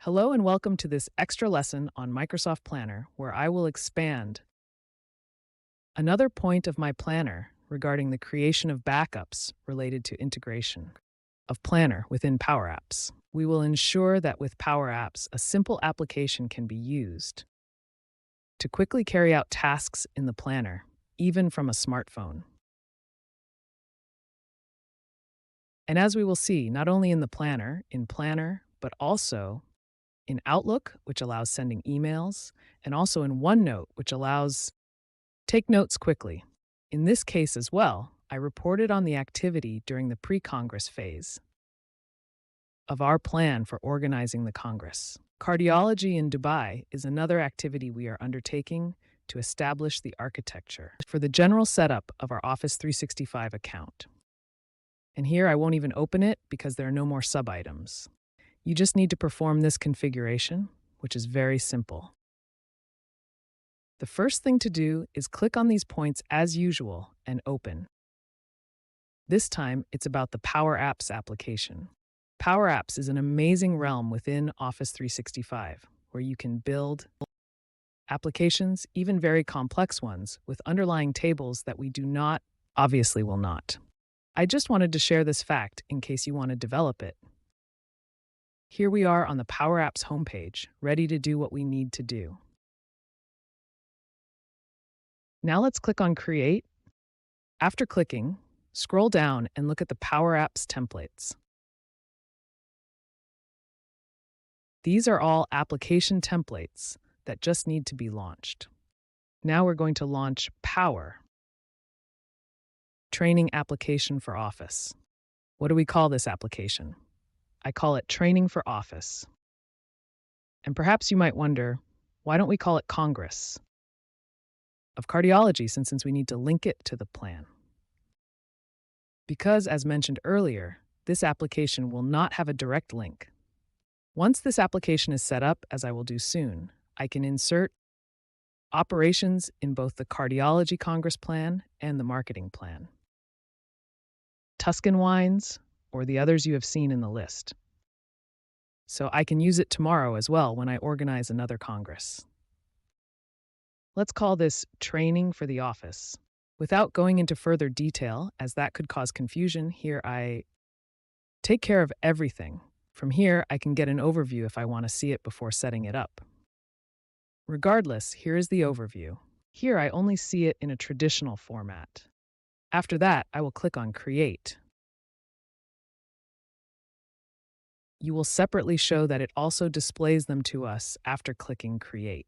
Hello and welcome to this extra lesson on Microsoft Planner, where I will expand another point of my planner regarding the creation of backups related to integration of Planner within Power Apps. We will ensure that with Power Apps, a simple application can be used to quickly carry out tasks in the planner, even from a smartphone. And as we will see, not only in the planner, but also in Outlook, which allows sending emails, and also in OneNote, which allows take notes quickly. In this case as well, I reported on the activity during the pre-Congress phase of our plan for organizing the Congress. Cardiology in Dubai is another activity we are undertaking to establish the architecture for the general setup of our Office 365 account. And here I won't even open it because there are no more sub-items. You just need to perform this configuration, which is very simple. The first thing to do is click on these points as usual and open. This time, it's about the Power Apps application. Power Apps is an amazing realm within Office 365, where you can build applications, even very complex ones, with underlying tables that we obviously will not. I just wanted to share this fact in case you want to develop it. Here we are on the Power Apps homepage, ready to do what we need to do. Now let's click on Create. After clicking, scroll down and look at the Power Apps templates. These are all application templates that just need to be launched. Now we're going to launch Power, Training Application for Office. What do we call this application? I call it Training for Office. And perhaps you might wonder, why don't we call it Congress of Cardiology, since we need to link it to the plan? Because, as mentioned earlier, this application will not have a direct link. Once this application is set up, as I will do soon, I can insert operations in both the Cardiology Congress plan and the marketing plan, Tuscan Wines, or the others you have seen in the list. So I can use it tomorrow as well when I organize another Congress. Let's call this Training for the Office. Without going into further detail, as that could cause confusion, here I take care of everything. From here, I can get an overview if I want to see it before setting it up. Regardless, here is the overview. Here I only see it in a traditional format. After that, I will click on Create. You will separately show that it also displays them to us after clicking Create.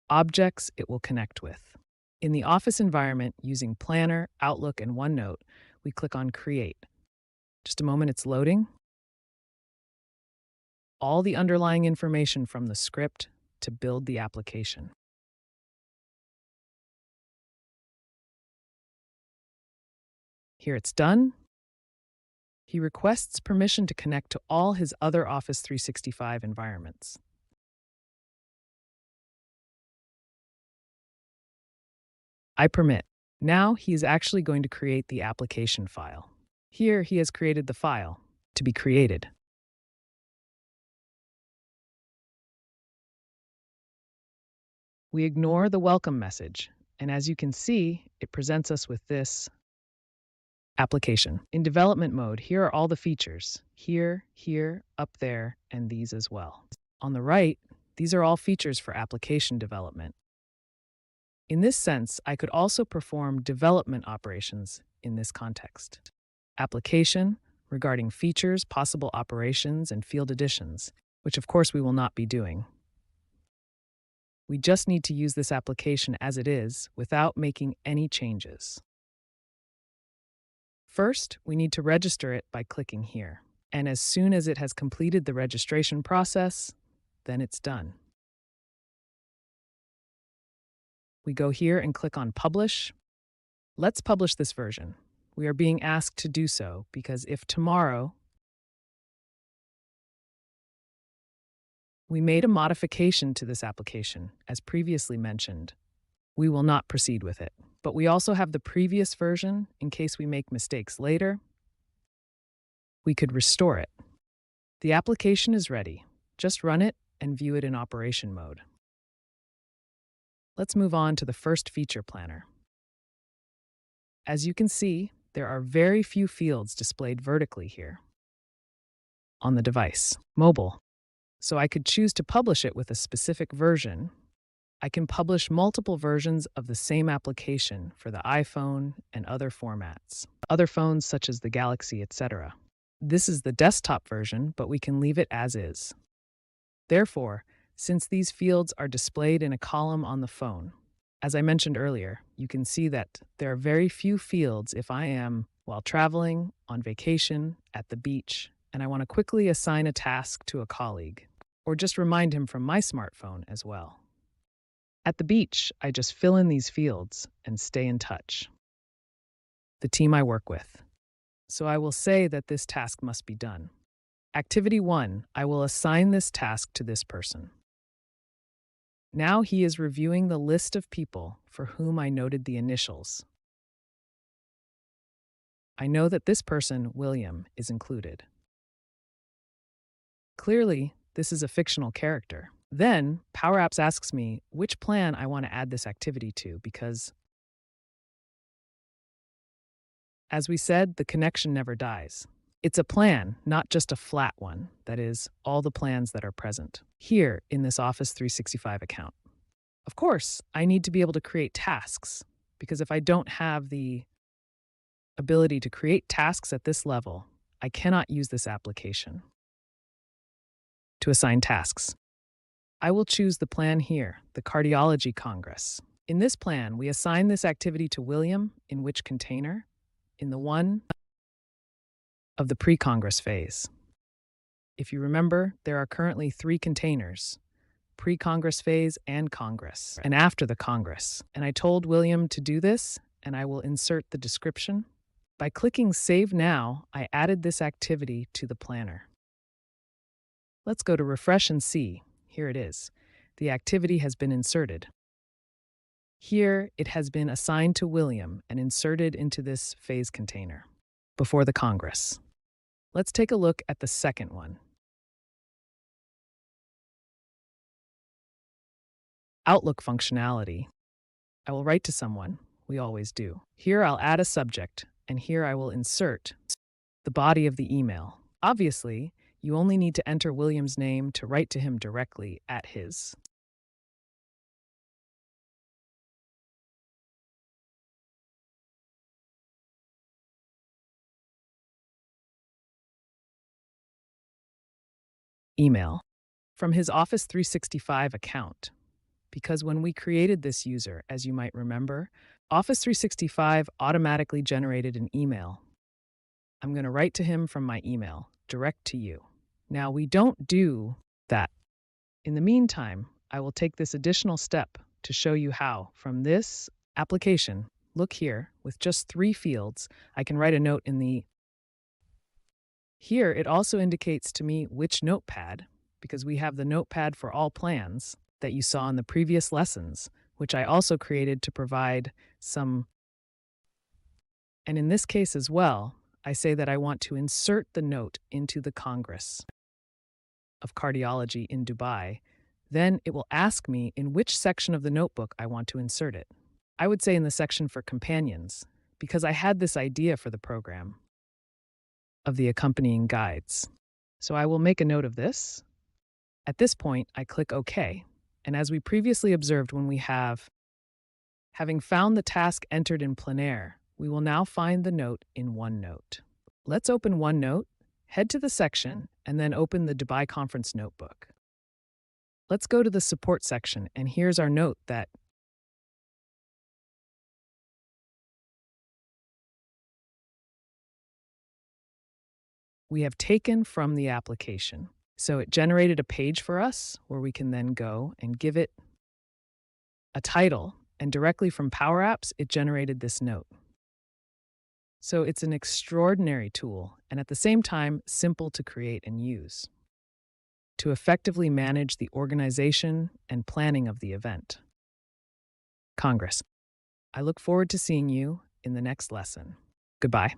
Objects it will connect with. In the Office environment, using Planner, Outlook, and OneNote, we click on Create. Just a moment, it's loading. All the underlying information from the script to build the application. Here it's done. He requests permission to connect to all his other Office 365 environments. I permit. Now he is actually going to create the application file. Here he has created the file to be created. We ignore the welcome message, and as you can see, it presents us with this application. In development mode, here are all the features. Here, up there, and these as well. On the right, these are all features for application development. In this sense, I could also perform development operations in this context. Application, regarding features, possible operations, and field additions, which of course we will not be doing. We just need to use this application as it is without making any changes. First, we need to register it by clicking here. And as soon as it has completed the registration process, then it's done. We go here and click on Publish. Let's publish this version. We are being asked to do so because if tomorrow we made a modification to this application, as previously mentioned, we will not proceed with it. But we also have the previous version in case we make mistakes later. We could restore it. The application is ready. Just run it and view it in operation mode. Let's move on to the first feature planner. As you can see, there are very few fields displayed vertically here on the device, mobile. So I could choose to publish it with a specific version. I can publish multiple versions of the same application for the iPhone and other formats, other phones such as the Galaxy, etc. This is the desktop version, but we can leave it as is. Therefore, since these fields are displayed in a column on the phone, as I mentioned earlier, you can see that there are very few fields if I am while traveling, on vacation, at the beach, and I want to quickly assign a task to a colleague, or just remind him from my smartphone as well. At the beach, I just fill in these fields and stay in touch. The team I work with. So I will say that this task must be done. Activity 1, I will assign this task to this person. Now he is reviewing the list of people for whom I noted the initials. I know that this person, William, is included. Clearly, this is a fictional character. Then, Power Apps asks me which plan I want to add this activity to because, as we said, the connection never dies. It's a plan, not just a flat one, that is, all the plans that are present here in this Office 365 account. Of course, I need to be able to create tasks, because if I don't have the ability to create tasks at this level, I cannot use this application. To assign tasks, I will choose the plan here, the Cardiology Congress. In this plan, we assign this activity to William in which container? In the one of the pre-Congress phase. If you remember, there are currently 3 containers, pre-Congress phase and Congress, and after the Congress. And I told William to do this, and I will insert the description. By clicking Save Now, I added this activity to the planner. Let's go to Refresh and see. Here it is. The activity has been inserted. Here, it has been assigned to William and inserted into this phase container before the Congress. Let's take a look at the second one. Outlook functionality. I will write to someone. We always do. Here I'll add a subject, and here I will insert the body of the email. Obviously, you only need to enter William's name to write to him directly at his. Email from his Office 365 account. Because when we created this user, as you might remember, Office 365 automatically generated an email. I'm going to write to him from my email, direct to you. Now, we don't do that. In the meantime, I will take this additional step to show you how, from this application, look here, with just 3 fields, I can write a note in the. Here, it also indicates to me which notepad, because we have the notepad for all plans that you saw in the previous lessons, which I also created to provide some. And in this case as well, I say that I want to insert the note into the Congress of Cardiology in Dubai. Then it will ask me in which section of the notebook I want to insert it. I would say in the section for companions, because I had this idea for the program of the accompanying guides. So I will make a note of this. At this point, I click OK. And as we previously observed when we having found the task entered in Plenaire, we will now find the note in OneNote. Let's open OneNote, head to the section, and then open the Dubai Conference Notebook. Let's go to the support section, and here's our note that we have taken from the application. So it generated a page for us where we can then go and give it a title, and directly from Power Apps, it generated this note. So it's an extraordinary tool, and at the same time, simple to create and use to effectively manage the organization and planning of the event. Congress. I look forward to seeing you in the next lesson. Goodbye.